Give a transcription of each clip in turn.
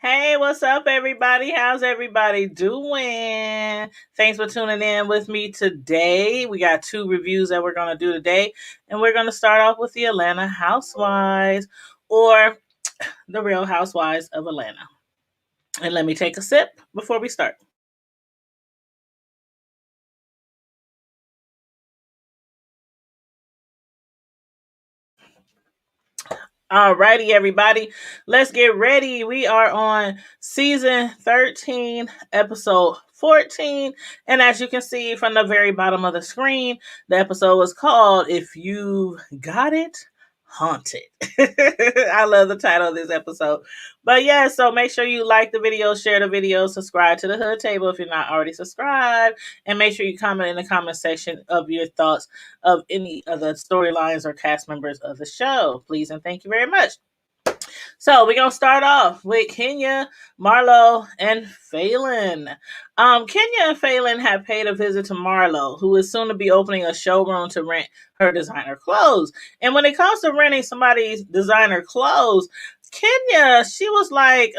Hey, what's up, everybody? How's everybody doing? Thanks for tuning in with me today. We got two reviews that we're going to do today, and we're going to start off with the Atlanta Housewives or the Real Housewives of Atlanta. And let me take a sip before we start. Alrighty, everybody. Let's get ready. We are on season 13, episode 14. And as you can see from the very bottom of the screen, the episode was called If You Got It, Haunted. I love the title of this episode. But yeah, so make sure you like the video, share the video, subscribe to the Hood Table if you're not already subscribed, and make sure you comment in the comment section of your thoughts of any of the storylines or cast members of the show. Please and thank you very much. So we're gonna start off with Kenya, Marlo, and Phelan. Kenya and Phelan have paid a visit to Marlo, who is soon to be opening a showroom to rent her designer clothes. And when it comes to renting somebody's designer clothes, Kenya, she was like,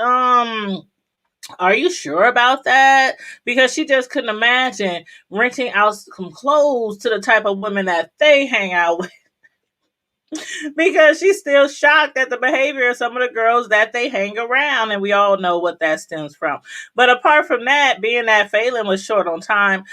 are you sure about that? Because she just couldn't imagine renting out some clothes to the type of women that they hang out with. Because she's still shocked at the behavior of some of the girls that they hang around, and we all know what that stems from. But apart from that, being that Phelan was short on time,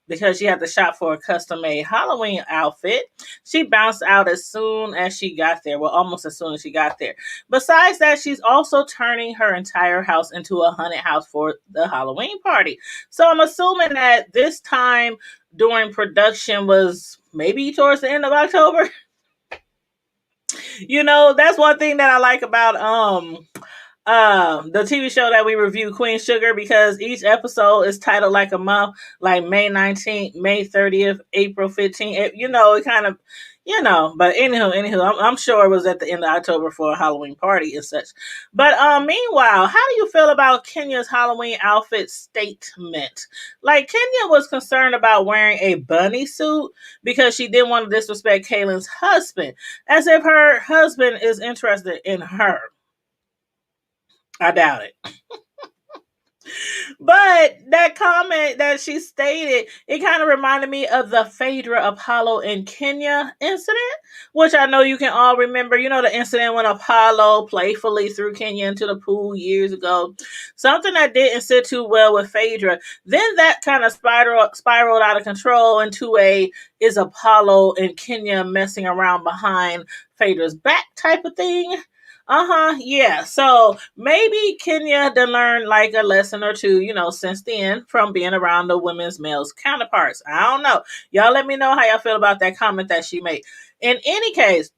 because she had to shop for a custom-made Halloween outfit, she bounced out as soon as she got there. Well, almost as soon as she got there. Besides that, she's also turning her entire house into a haunted house for the Halloween party. So I'm assuming that this time during production was maybe towards the end of October. That's one thing that I like about the TV show that we review, Queen Sugar, because each episode is titled like a month, like May 19th, May 30th, April 15th. It kind of, but anywho, I'm sure it was at the end of October for a Halloween party and such. But meanwhile, how do you feel about Kenya's Halloween outfit statement? Like, Kenya was concerned about wearing a bunny suit because she didn't want to disrespect Kaylin's husband, as if her husband is interested in her. I doubt it. But that comment that she stated, it kind of reminded me of the Phaedra, Apollo, and Kenya incident, which I know you can all remember. You know, the incident when Apollo playfully threw Kenya into the pool years ago. Something that didn't sit too well with Phaedra. Then that kind of spiraled out of control into a is Apollo and Kenya messing around behind Phaedra's back type of thing. Yeah. So maybe Kenya done learned like a lesson or two, since then from being around the women's males counterparts. I don't know. Y'all let me know how y'all feel about that comment that she made. In any case,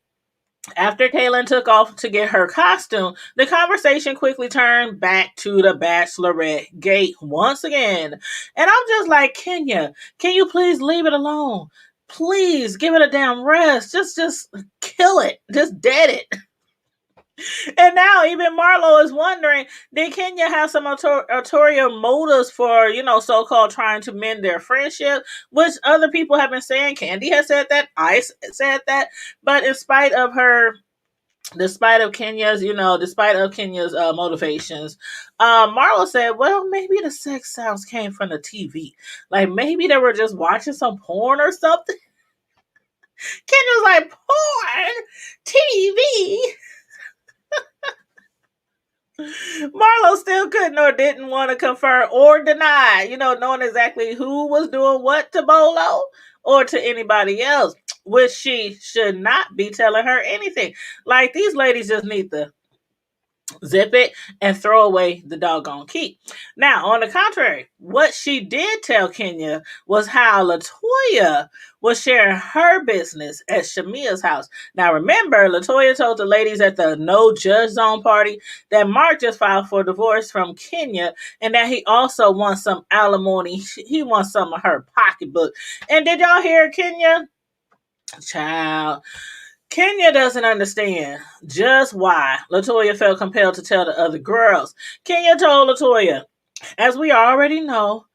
after Kaylin took off to get her costume, the conversation quickly turned back to the Bachelorette gate once again. And I'm just like, Kenya, can you please leave it alone? Please give it a damn rest. Just kill it. Just dead it. And now even Marlo is wondering, did Kenya have some ulterior motives for, so-called trying to mend their friendship, which other people have been saying. Candy has said that. I said that. But despite of Kenya's motivations, Marlo said, well, maybe the sex sounds came from the TV. Like maybe they were just watching some porn or something. Kenya's like, porn? TV? Marlo still couldn't or didn't want to confirm or deny, knowing exactly who was doing what to Bolo or to anybody else, which she should not be telling her anything. Like, these ladies just need to zip it and throw away the doggone key. Now, on the contrary, what she did tell Kenya was how Latoya was sharing her business at Shamia's house. Now, remember, Latoya told the ladies at the No Judge Zone party that Mark just filed for divorce from Kenya and that he also wants some alimony. He wants some of her pocketbook. And did y'all hear Kenya? Child. Kenya doesn't understand just why Latoya felt compelled to tell the other girls. Kenya told Latoya, as we already know,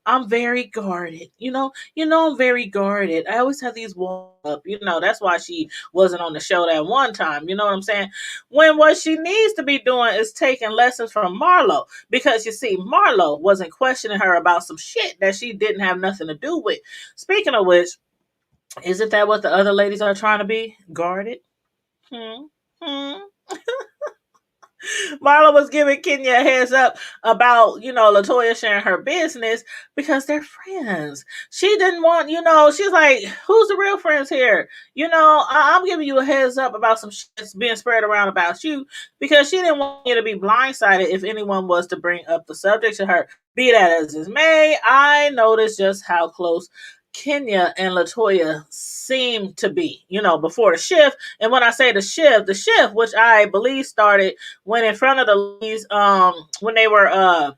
I'm very guarded. I'm very guarded. I always have these walls up. That's why she wasn't on the show that one time. You know what I'm saying? When what she needs to be doing is taking lessons from Marlo. Because you see, Marlo wasn't questioning her about some shit that she didn't have nothing to do with. Speaking of which, isn't that what the other ladies are trying to be? Guarded? Hmm. Hmm. Marla was giving Kenya a heads up about, Latoya sharing her business because they're friends. She didn't want, she's like, who's the real friends here? I'm giving you a heads up about some shit that's being spread around about you because she didn't want you to be blindsided if anyone was to bring up the subject to her. Be that as it may, I noticed just how close Kenya and Latoya seemed to be, before the shift. And when I say the shift, which I believe started when in front of the ladies, when they were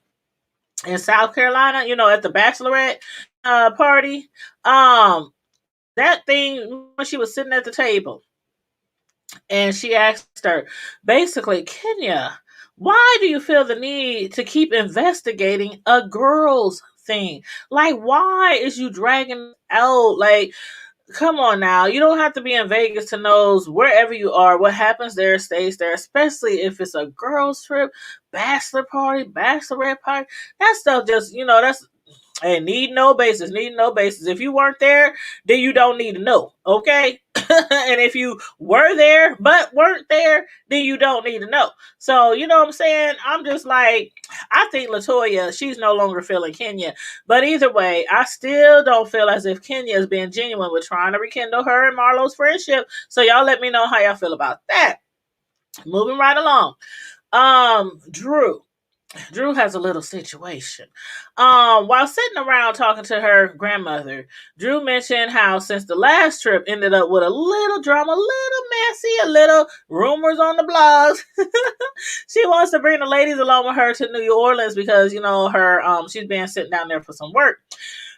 in South Carolina, at the bachelorette party, that thing when she was sitting at the table and she asked her, basically, Kenya, why do you feel the need to keep investigating a girl's thing? Like, why is you dragging out? Like, come on now. You don't have to be in Vegas to know wherever you are, what happens there stays there, especially if it's a girls' trip, bachelor party, bachelorette party. That stuff just, that's need no basis, need no basis. If you weren't there, then you don't need to know, okay? And if you were there but weren't there, then you don't need to know. So, you know what I'm saying? I'm just like, I think Latoya, she's no longer feeling Kenya. But either way, I still don't feel as if Kenya is being genuine with trying to rekindle her and Marlo's friendship. So y'all let me know how y'all feel about that. Moving right along. Drew has a little situation. While sitting around talking to her grandmother, Drew mentioned how since the last trip ended up with a little drama, a little messy, a little rumors on the blogs. She wants to bring the ladies along with her to New Orleans because her she's been sitting down there for some work.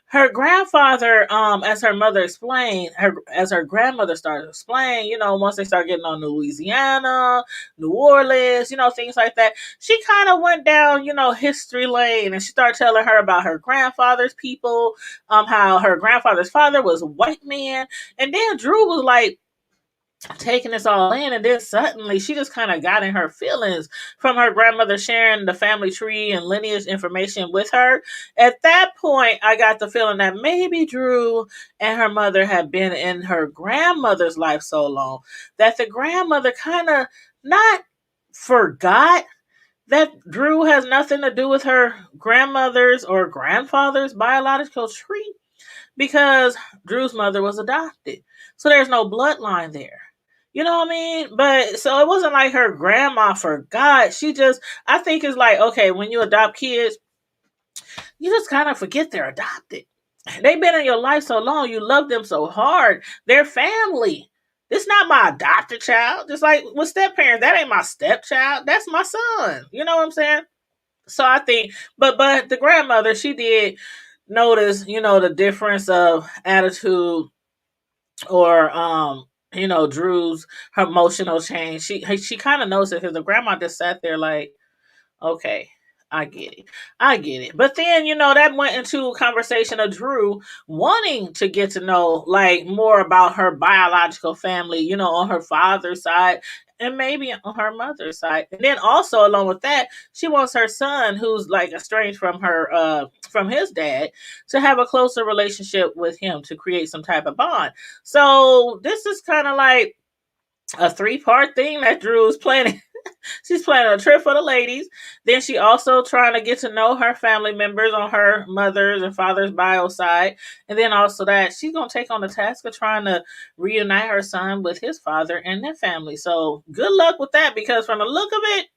Her grandfather, as her mother explained, as her grandmother started to explain, once they start getting on Louisiana, New Orleans, things like that, she kind of went down, history lane, and she started telling her about her grandfather's people, how her grandfather's father was a white man, and then Drew was like, taking this all in, and then suddenly she just kind of got in her feelings from her grandmother sharing the family tree and lineage information with her. At that point, I got the feeling that maybe Drew and her mother had been in her grandmother's life so long that the grandmother kind of not forgot that Drew has nothing to do with her grandmother's or grandfather's biological tree because Drew's mother was adopted. So there's no bloodline there. You know what I mean? But so it wasn't like her grandma forgot. I think it's like, okay, when you adopt kids, you just kind of forget they're adopted. They've been in your life so long, you love them so hard. They're family. It's not my adopted child. Just like with step parents, that ain't my stepchild. That's my son. You know what I'm saying? So I think, but the grandmother, she did notice, the difference of attitude or Drew's her emotional change. She kind of knows it because the grandma just sat there like, okay, I get it. I get it. But then, that went into a conversation of Drew wanting to get to know like more about her biological family, on her father's side and maybe on her mother's side. And then also along with that, she wants her son, who's like estranged from her from his dad, to have a closer relationship with him to create some type of bond. So this is kind of like a 3-part thing that Drew is planning. She's planning a trip for the ladies. Then she also trying to get to know her family members on her mother's and father's bio side. And then also that she's going to take on the task of trying to reunite her son with his father and their family. So good luck with that, because from the look of it,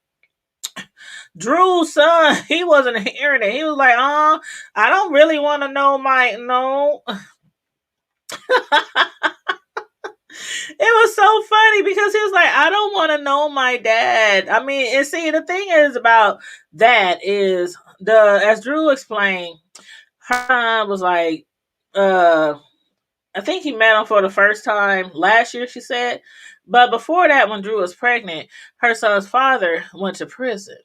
Drew's son, he wasn't hearing it. He was like, I don't really want to know no. It was so funny because he was like, I don't want to know my dad. I mean, and see, the thing is about that is as Drew explained, her son was like, I think he met him for the first time last year, she said. But before that, when Drew was pregnant, her son's father went to prison.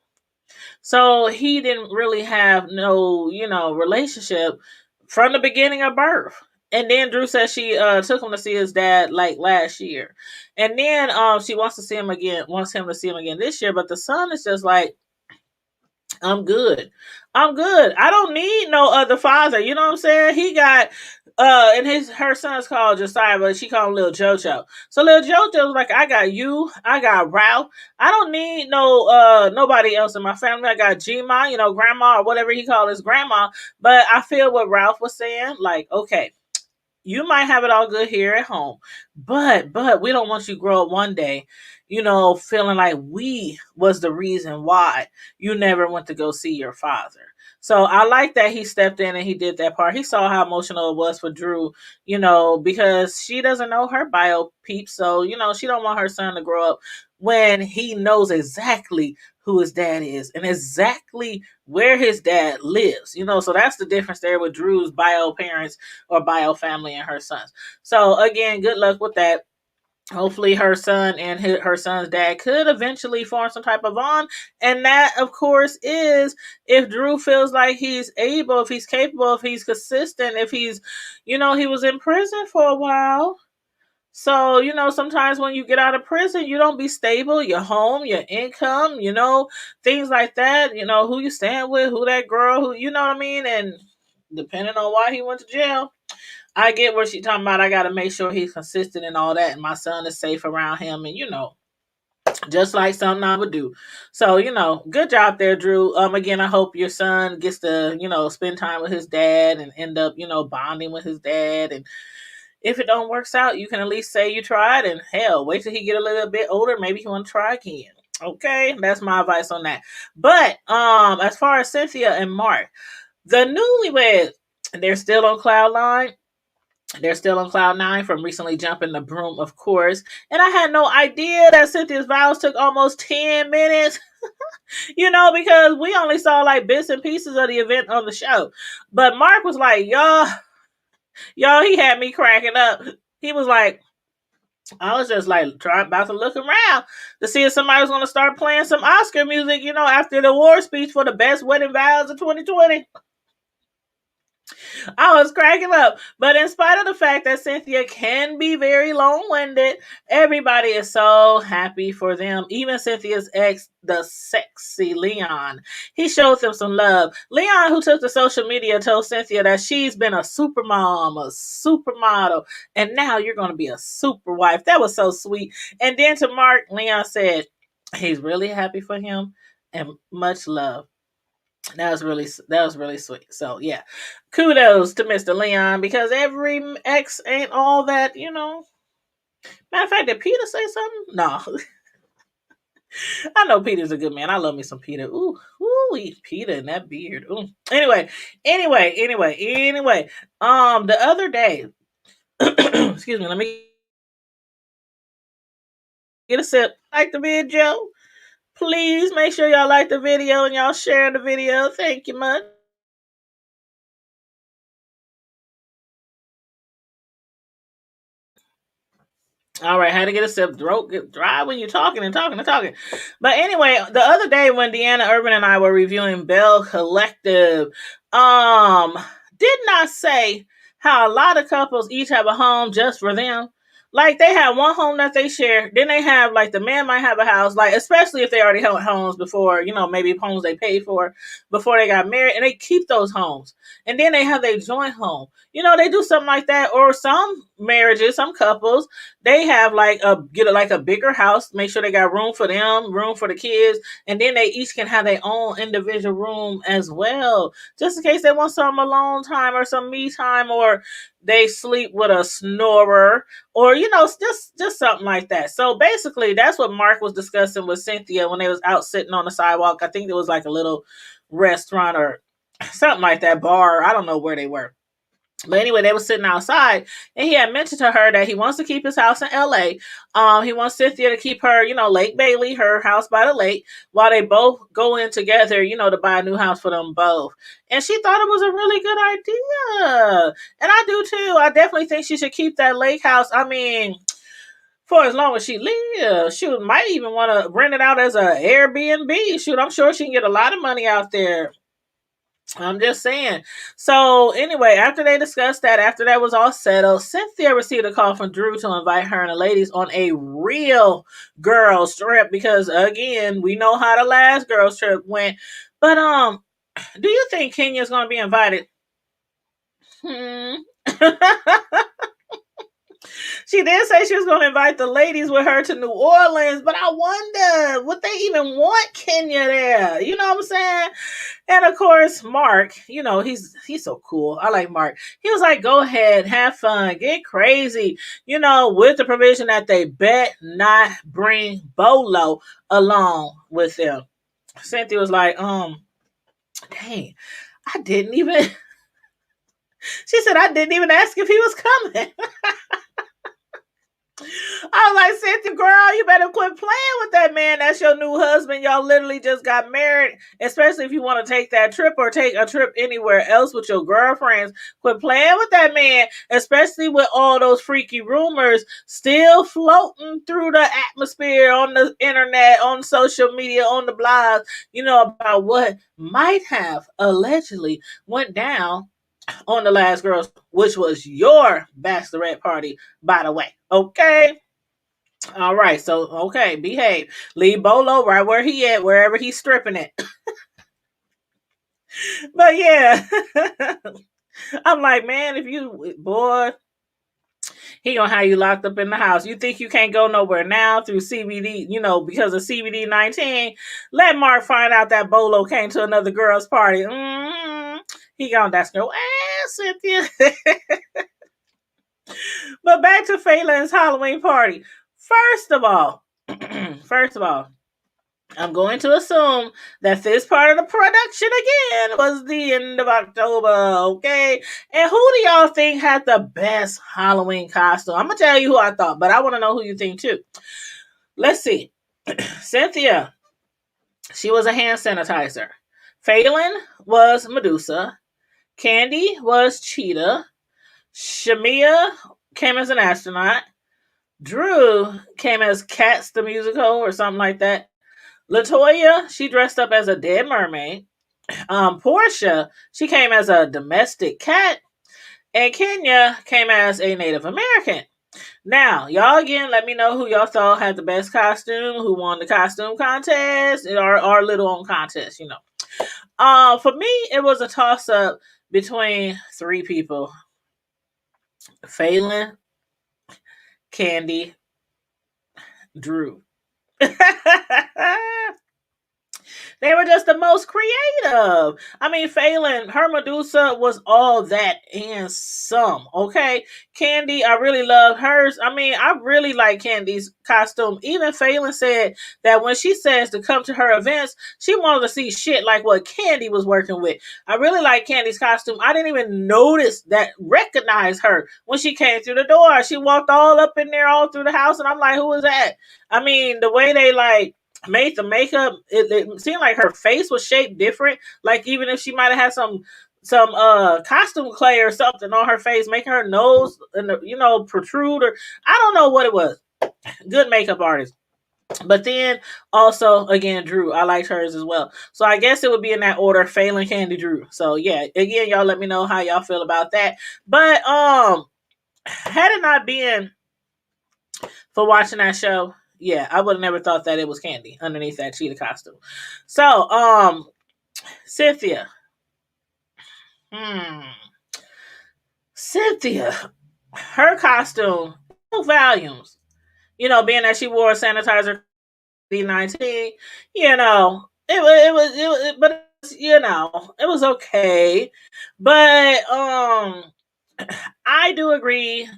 So he didn't really have no, relationship from the beginning of birth. And then Drew said she took him to see his dad like last year. And then she wants him to see him again this year, but the son is just like, I'm good. I'm good. I don't need no other father. You know what I'm saying? He got and her son's called Josiah, but she called him Little Jojo. So Little Jojo's like, I got you, I got Ralph. I don't need nobody else in my family. I got G-Ma, grandma or whatever he called his grandma. But I feel what Ralph was saying, like, okay, you might have it all good here at home, but we don't want you to grow up one day, feeling like we was the reason why you never went to go see your father. So I like that he stepped in and he did that part. He saw how emotional it was for Drew, because she doesn't know her bio peeps. So, she don't want her son to grow up when he knows exactly who his dad is and exactly where his dad lives. So that's the difference there with Drew's bio parents or bio family and her sons. So again, good luck with that. Hopefully her son and her son's dad could eventually form some type of bond. And that, of course, is if Drew feels like he's able, if he's capable, if he's consistent, if he's, he was in prison for a while. So, sometimes when you get out of prison, you don't be stable, your home, your income, things like that, who you stand with, who that girl, who, you know what I mean? And depending on why he went to jail, I get what she talking about. I got to make sure he's consistent and all that, and my son is safe around him, and just like something I would do. So good job there, Drew. Again, I hope your son gets to spend time with his dad and end up bonding with his dad. And if it don't works out, you can at least say you tried, and hell, wait till he get a little bit older. Maybe he want to try again. Okay, that's my advice on that. But as far as Cynthia and Mark, the newlyweds, they're still on cloud nine. They're still on cloud nine from recently jumping the broom, of course. And I had no idea that Cynthia's vows took almost 10 minutes, because we only saw like bits and pieces of the event on the show. But Mark was like, y'all, he had me cracking up. He was like, I was just like about to look around to see if somebody was going to start playing some Oscar music, after the award speech for the best wedding vows of 2020. I was cracking up. But in spite of the fact that Cynthia can be very long-winded, everybody is so happy for them. Even Cynthia's ex, the sexy Leon. He showed them some love. Leon, who took to social media, told Cynthia that she's been a super mom, a supermodel, and now you're going to be a super wife. That was so sweet. And then to Mark, Leon said he's really happy for him and much love. That was really sweet. So yeah, kudos to Mr. Leon, because every ex ain't all that. Matter of fact, did Peter say something? No, I know Peter's a good man. I love me some Peter. Ooh, Peter and that beard. Ooh. Anyway. The other day, excuse me. Let me get a sip. Like the video, please make sure y'all like the video and y'all share the video. Thank you much. All right, how to get a sip. Throat get dry when you're talking and talking and talking. But anyway, the other day when Deanna Urban and I were reviewing Bell Collective, um, did not say how a lot of couples each have a home just for them. Like they have one home that they share. Then they have like the man might have a house, like especially if they already held homes before, maybe homes they paid for before they got married, and they keep those homes. And then they have their joint home. They do something like that. Or some marriages, some couples, they have like a bigger house, make sure they got room for them, room for the kids, and then they each can have their own individual room as well, just in case they want some alone time or some me time, or they sleep with a snorer, or just something like that. So basically that's what Mark was discussing with Cynthia when they was out sitting on the sidewalk. I think it was like a little restaurant or something like that, bar. I don't know where they were. But anyway, they were sitting outside, and he had mentioned to her that he wants to keep his house in LA. He wants Cynthia to keep her, Lake Bailey, her house by the lake, while they both go in together, to buy a new house for them both. And she thought it was a really good idea. And I do too. I definitely think she should keep that lake house. I mean, for as long as she lives. Shoot, might even want to rent it out as a Airbnb. Shoot, I'm sure she can get a lot of money out there. I'm just saying. So anyway, after they discussed that, after that was all settled, Cynthia received a call from Drew to invite her and the ladies on a real girls trip because again, we know how the last girls trip went. But do you think Kenya's gonna be invited? Hmm. She did say she was going to invite the ladies with her to New Orleans, but I wonder, would they even want Kenya there? You know what I'm saying? And of course, Mark, he's so cool. I like Mark. He was like, go ahead, have fun, get crazy, with the provision that they bet not bring Bolo along with them. Cynthia was like, dang, I didn't even, she said, I didn't even ask if he was coming. I was like, Cynthia, girl, you better quit playing with that man. That's your new husband. Y'all literally just got married. Especially if you want to take that trip or take a trip anywhere else with your girlfriends. Quit playing with that man. Especially with all those freaky rumors still floating through the atmosphere on the internet, on social media, on the blogs, about what might have allegedly went down on the last girls, which was your bachelorette party, by the way. Okay. All right. So, okay, behave. Leave Bolo right where he at, wherever he's stripping it. But yeah, I'm like, man, if you, boy, he gonna have you locked up in the house. You think you can't go nowhere now through CBD, because of CBD 19? Let Mark find out that Bolo came to another girl's party. He gonna, that's no ass, Cynthia. But back to Phelan's Halloween party. First of all, I'm going to assume that this part of the production again was the end of October, okay? And who do y'all think had the best Halloween costume? I'm going to tell you who I thought, but I want to know who you think too. Let's see. Cynthia, she was a hand sanitizer. Phelan was Medusa. Candy was Cheetah. Shamia came as an astronaut. Drew came as Cats the Musical or something like that. Latoya, she dressed up as a dead mermaid. Portia, she came as a domestic cat. And Kenya came as a Native American. Now, y'all again, let me know who y'all thought had the best costume, who won the costume contest, or our little own contest, For me, it was a toss-up between three people. Phelan, Candy, Drew. They were just the most creative. I mean, Phelan, her Medusa was all that and some, okay? Candy, I really love hers. I mean, I really like Candy's costume. Even Phelan said that when she says to come to her events, she wanted to see shit like what Candy was working with. I really like Candy's costume. I didn't even recognize her when she came through the door. She walked all up in there, all through the house, and I'm like, who is that? I mean, the way they made the makeup, it seemed like her face was shaped different. Like even if she might have had some costume clay or something on her face, making her nose and protrude, or I don't know what it was. Good makeup artist. But then also again, Drew, I liked hers as well. So I guess it would be in that order: Phelan, Candy, Drew. So yeah, again, y'all let me know how y'all feel about that. But had it not been for watching that show, yeah, I would have never thought that it was Candy underneath that cheetah costume. So, Cynthia. Cynthia, her costume, volumes. Being that she wore a sanitizer D19, it was okay. But I do agree,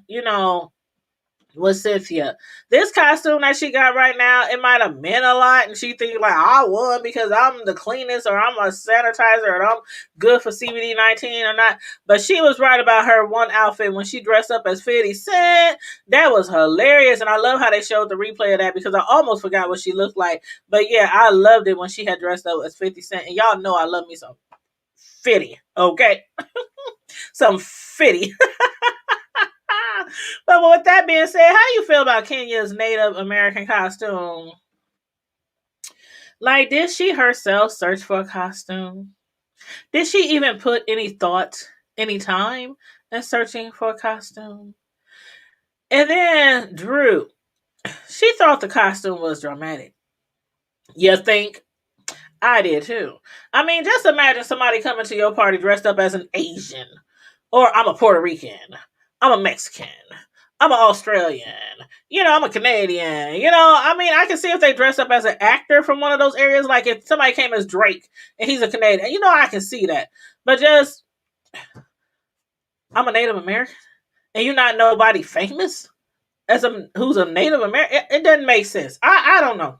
with Cynthia. This costume that she got right now, it might have meant a lot, and she thinks like, I won because I'm the cleanest, or I'm a sanitizer, or I'm good for CBD 19 or not. But she was right about her one outfit when she dressed up as 50 Cent. That was hilarious, and I love how they showed the replay of that because I almost forgot what she looked like. But yeah, I loved it when she had dressed up as 50 Cent, and y'all know I love me some 50, okay? Some 50. But with that being said, how do you feel about Kenya's Native American costume? Like, did she herself search for a costume? Did she even put any thought, any time in searching for a costume? And then Drew, she thought the costume was dramatic. You think? I did too. I mean, just imagine somebody coming to your party dressed up as an Asian, or I'm a Puerto Rican, I'm a Mexican, I'm an Australian, I'm a Canadian. I mean, I can see if they dress up as an actor from one of those areas, like if somebody came as Drake and he's a Canadian, I can see that. But just, I'm a Native American, and you're not nobody famous who's a Native American. It doesn't make sense. I don't know.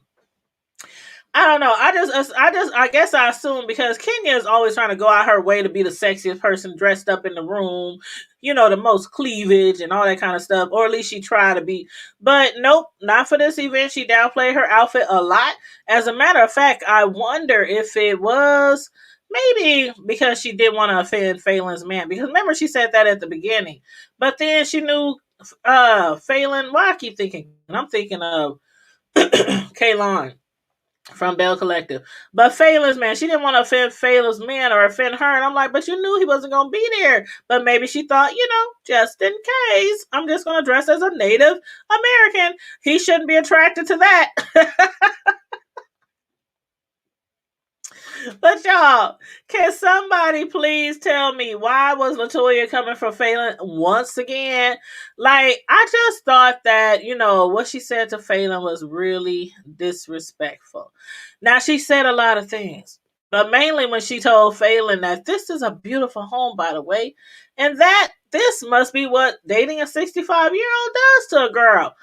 I don't know. I guess I assume because Kenya is always trying to go out her way to be the sexiest person dressed up in the room, the most cleavage and all that kind of stuff, or at least she tried to be. But nope, not for this event. She downplayed her outfit a lot. As a matter of fact, I wonder if it was maybe because she didn't want to offend Phelan's man. Because remember, she said that at the beginning, but then she knew Phelan. Why I keep thinking, and I'm thinking of Kaylon from Bell Collective. But Phelan's man, she didn't want to offend Phelan's man or offend her. And I'm like, but you knew he wasn't going to be there. But maybe she thought, just in case, I'm just going to dress as a Native American. He shouldn't be attracted to that. But y'all, can somebody please tell me why was LaToya coming for Phelan once again? Like, I just thought that, what she said to Phelan was really disrespectful. Now, she said a lot of things, but mainly when she told Phelan that this is a beautiful home, by the way, and that this must be what dating a 65-year-old does to a girl.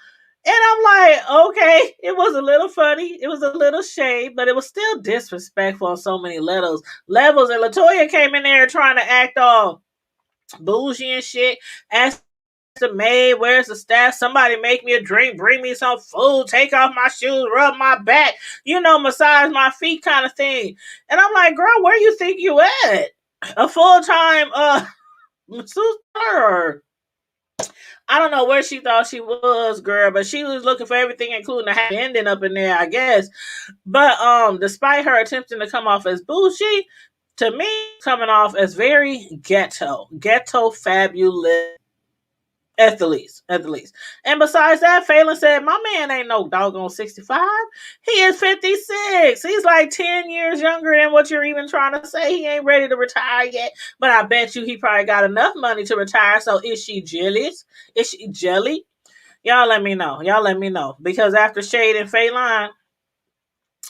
And I'm like, okay, it was a little funny. It was a little shade, but it was still disrespectful on so many levels. And LaToya came in there trying to act all bougie and shit. Asked the maid, where's the staff? Somebody make me a drink, bring me some food, take off my shoes, rub my back, massage my feet kind of thing. And I'm like, girl, where you think you at? A full-time masseuse? I don't know where she thought she was, girl, but she was looking for everything, including the happy ending up in there, I guess. But despite her attempting to come off as bougie, to me, coming off as very ghetto fabulous. At the least. And besides that, Phelan said, my man ain't no doggone 65. He is 56. He's like 10 years younger than what you're even trying to say. He ain't ready to retire yet. But I bet you he probably got enough money to retire. So is she jealous? Is she jelly? Y'all let me know. Because after shading Phelan,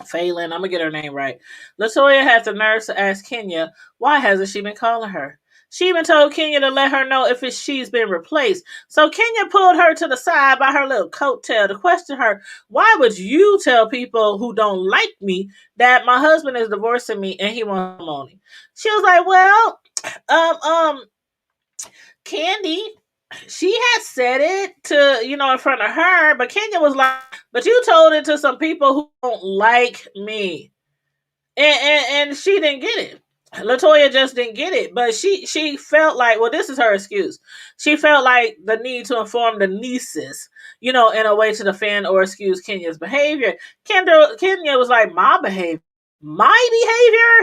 I'm going to get her name right. LaToya had the nerve to ask Kenya, why hasn't she been calling her? She even told Kenya to let her know if she's been replaced. So Kenya pulled her to the side by her little coattail to question her, why would you tell people who don't like me that my husband is divorcing me and he wants money? She was like, well, Candy, she had said it to, in front of her, but Kenya was like, but you told it to some people who don't like me. And she didn't get it. LaToya just didn't get it, but she felt like, well, this is her excuse. She felt like the need to inform the nieces, in a way to defend or excuse Kenya's behavior. Kenya was like, my behavior?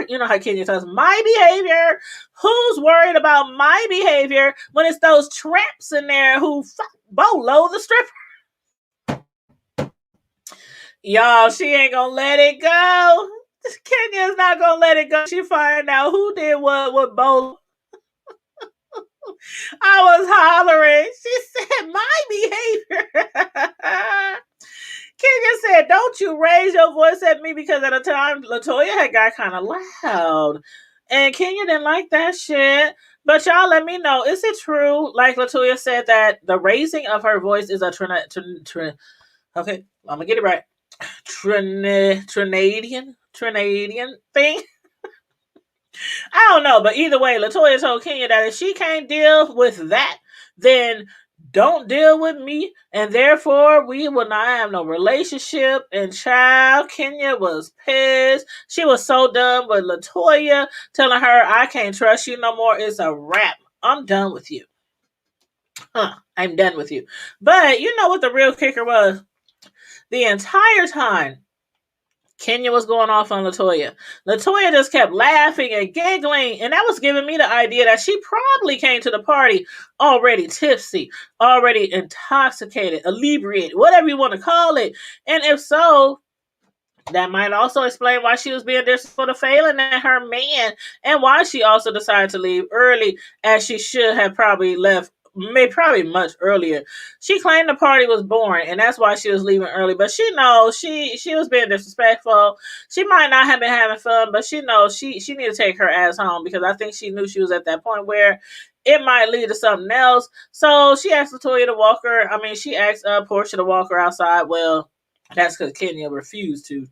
You know how Kenya says, my behavior? Who's worried about my behavior when it's those tramps in there who bolo the stripper? Y'all, she ain't gonna let it go. Kenya's not gonna let it go. She find out who did what with Bolo. I was hollering. She said, my behavior. Kenya said, don't you raise your voice at me, because at the time LaToya had got kind of loud. And Kenya didn't like that shit. But y'all let me know, is it true, like LaToya said, that the raising of her voice is a okay, I'm gonna get it right. Trinadian thing. I don't know, but either way, LaToya told Kenya that if she can't deal with that, then don't deal with me, and therefore we will not have no relationship. And child, Kenya was pissed. She was so done with LaToya, telling her, I can't trust you no more. It's a wrap. I'm done with you. I'm done with you. But you know what the real kicker was? The entire time Kenya was going off on Latoya. Latoya just kept laughing and giggling, and that was giving me the idea that she probably came to the party already tipsy, already intoxicated, inebriated, whatever you want to call it. And if so, that might also explain why she was being disrespectful to Phelan and her man, and why she also decided to leave early, as she should have probably left, maybe probably much earlier. She claimed the party was boring, and that's why she was leaving early. But she knows she was being disrespectful. She might not have been having fun, but she knows she need to take her ass home, because I think she knew she was at that point where it might lead to something else. So she asked Latoya to walk her. I mean, she asked Portia to walk her outside. Well, that's because Kenya refused to.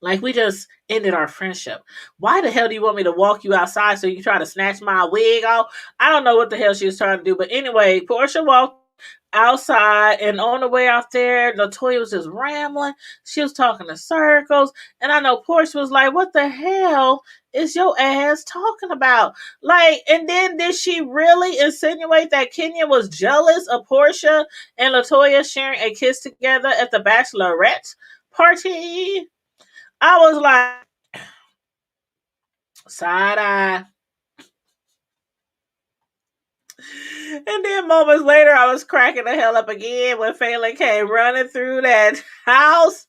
Like, we just ended our friendship. Why the hell do you want me to walk you outside so you can try to snatch my wig off? I don't know what the hell she was trying to do. But anyway, Portia walked outside, and on the way out there, Latoya was just rambling. She was talking in circles. And I know Portia was like, what the hell is your ass talking about? Like, and then did she really insinuate that Kenya was jealous of Portia and Latoya sharing a kiss together at the bachelorette party? I was like, side eye. And then moments later, I was cracking the hell up again when Phelan came running through that house.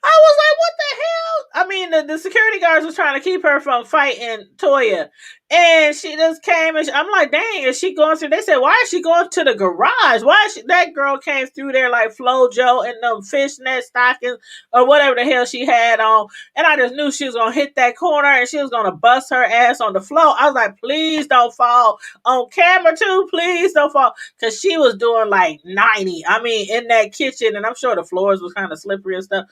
I was like, what the hell? I mean, the security guards was trying to keep her from fighting Toya. And she just came, and I'm like, dang, is she going through? They said, why is she going to the garage? Why is she? That girl came through there like Flojo and them fishnet stockings or whatever the hell she had on. And I just knew she was going to hit that corner and she was going to bust her ass on the floor. I was like, please don't fall. On camera too, please don't fall. Because she was doing like 90. I mean, in that kitchen, and I'm sure the floors was kind of slippery and stuff.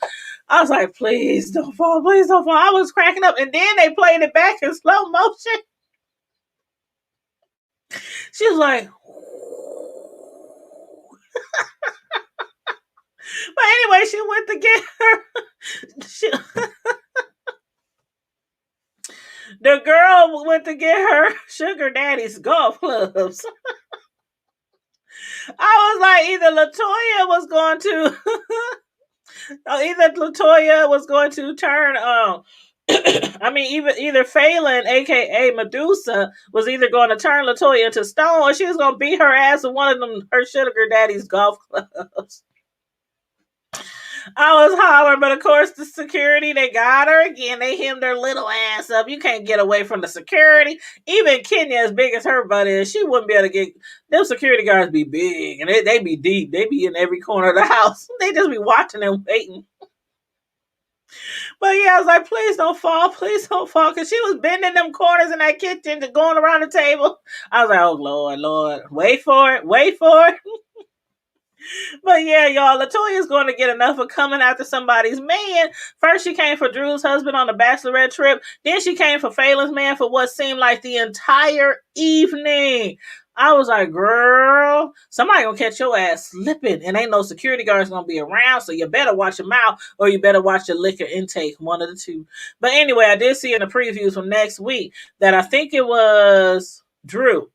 I was like, please don't fall, please don't fall. I was cracking up. And then they played it back in slow motion. She was like, but anyway, she went to get her. The girl went to get her sugar daddy's golf clubs. I was like, either Latoya was going to turn I mean, either Phelan, aka Medusa, was either going to turn Latoya into stone, or she was going to beat her ass with one of them her sugar daddy's golf clubs. I was hollering, but of course the security, they got her again. They hemmed her little ass up. You can't get away from the security. Even Kenya, as big as her butt is, she wouldn't be able to get. Them security guards be big, and they be deep. They be in every corner of the house. They just be watching and waiting. But yeah, I was like, please don't fall, because she was bending them corners in that kitchen to going around the table. I was like, oh Lord, wait for it. But yeah, y'all, Latoya's going to get enough of coming after somebody's man. First, she came for Drew's husband on the bachelorette trip. Then she came for Phelan's man for what seemed like the entire evening. I was like, girl, somebody gonna catch your ass slipping, and ain't no security guards gonna be around, so you better watch your mouth, or you better watch your liquor intake, one of the two. But anyway, I did see in the previews from next week that I think it was Drew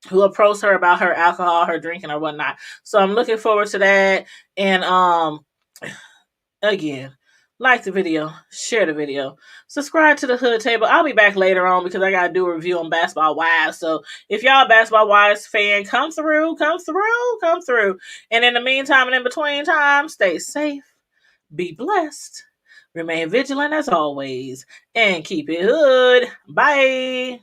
who approached her about her alcohol, her drinking, or whatnot. So I'm looking forward to that. And again, like the video, share the video, subscribe to the Hood Table. I'll be back later on because I gotta do a review on Basketball Wives. So if y'all Basketball Wives fan, come through. And in the meantime and in between time, stay safe, be blessed, remain vigilant as always, and keep it hood. Bye.